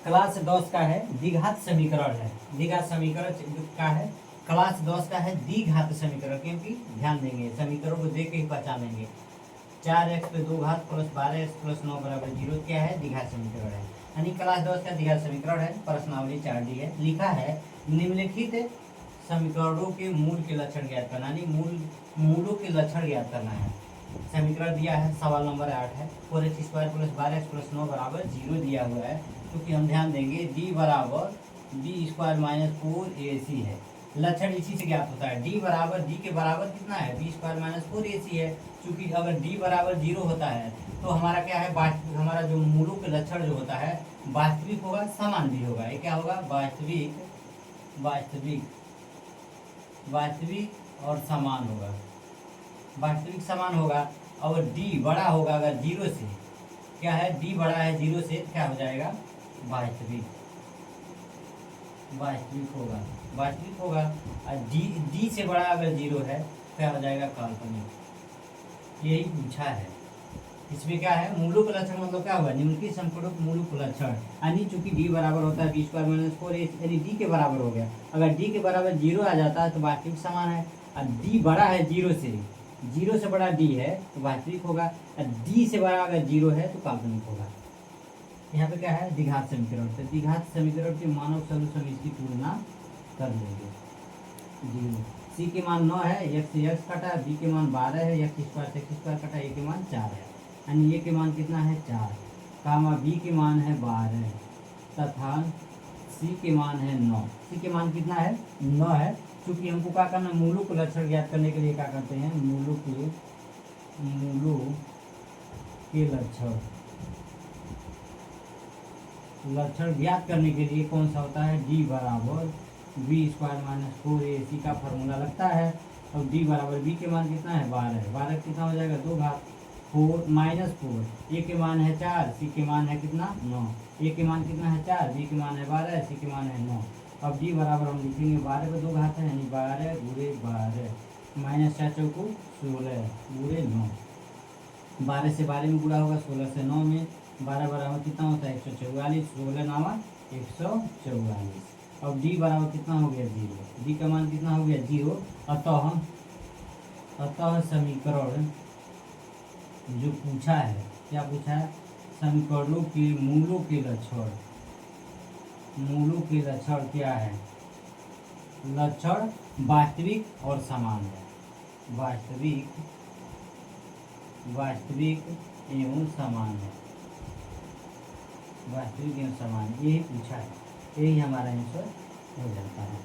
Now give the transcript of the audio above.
Class 10 का है द्विघात समीकरण है। द्विघात समीकरण का है, क्लास 10 का है द्विघात समीकरण, क्योंकि ध्यान देंगे समीकरण को देख के ही पहचानेंगे। 4x पे 2 घात प्लस 12x प्लस 9 बराबर 0 क्या है, द्विघात समीकरण है। यानी क्लास 10 का द्विघात समीकरण है। प्रश्नावली 4D है। लिखा है निम्नलिखित समीकरणों के मूल के लक्षण ज्ञात करना, यानी मूलों के लक्षण ज्ञात करना है। समीकरण दिया है, सवाल नंबर 8 है। 4x² प्लस 12x प्लस 9 बराबर 0 दिया हुआ है, क्योंकि हम ध्यान देंगे d बराबर b² माइनस 4ac है। लक्षण इसी से ज्ञात होता है। d बराबर d के बराबर कितना है, b² माइनस 4ac है। चूंकि अगर d बराबर 0 होता है तो हमारा क्या है, वास्तविक, हमारा जो मूलों के लक्षण जो होता है वास्तविक होगा, समान भी होगा। ये क्या होगा, वास्तविक वास्तविक और समान होगा। वास्तविक समान होगा और d बड़ा होगा अगर 0 से, क्या है, d बड़ा है 0 से, क्या हो जाएगा, वास्तविक होगा। और d से बड़ा अगर 0 है क्या हो जाएगा, काल्पनिक। यही पूछा है। इसमें क्या है, मूलों का लक्षण मतलब क्या होगा, निम्नलिखित समीकरणों के मूलों का लक्षण। यानी चूंकि d बराबर होता है b² माइनस 4ac, यानी d के बराबर हो गया। अगर d के बराबर 0 आ जाता है तो वास्तविक समान है। और d बड़ा है 0 से, 0 से बड़ा d है तो वास्तविक होगा। और d से बड़ा अगर 0 है तो काल्पनिक होगा। यहाँ पे क्या है, द्विघात समीकरण। तो द्विघात समीकरण के मानव सॉल्यूशन इसकी तुलना कर लेंगे। c के मान 9 है, x से x कटा, b के मान 12 है, x² से x² कटा, a के मान 4 है। यानी a के मान कितना है, 4, कामा b के मान है 12 तथा c के मान है 9। c के मान कितना है, 9 है। क्योंकि हमको क्या करना, मूलों को लक्षण ज्ञात करने के लिए क्या करते हैं, मूलों के लक्षण ज्ञात करने के लिए कौन सा होता है, d बराबर b² माइनस 4ac का फॉर्मूला लगता है। और d बराबर b के मान कितना है, 12 12 कितना हो जाएगा, 2 घात 4 माइनस 4, a के मान है 4, c के मान है कितना, 9। a के मान कितना है 4, b के मान है 12, c के मान है 9। अब d बराबर हम लिखेंगे 12 पे 2 घात है, यानी 12 गुणे 12 माइनस 4 चौको 16 गुणे 9। 12 से 12 में गुणा होगा, 16 से 9 में, 12 बराबर कितना होता है, 144, 16 9 144। अब d बराबर कितना हो गया, 0। d का मान कितना हो गया, 0। अतः समीकरण जो पूछा है, क्या पूछा है, समीकरणों के मूलों के लक्षण क्या है, लक्षण वास्तविक और समान है। वास्तविक एवं समान है। यही पूछा है। यही हमारा आंसर हो जाता है।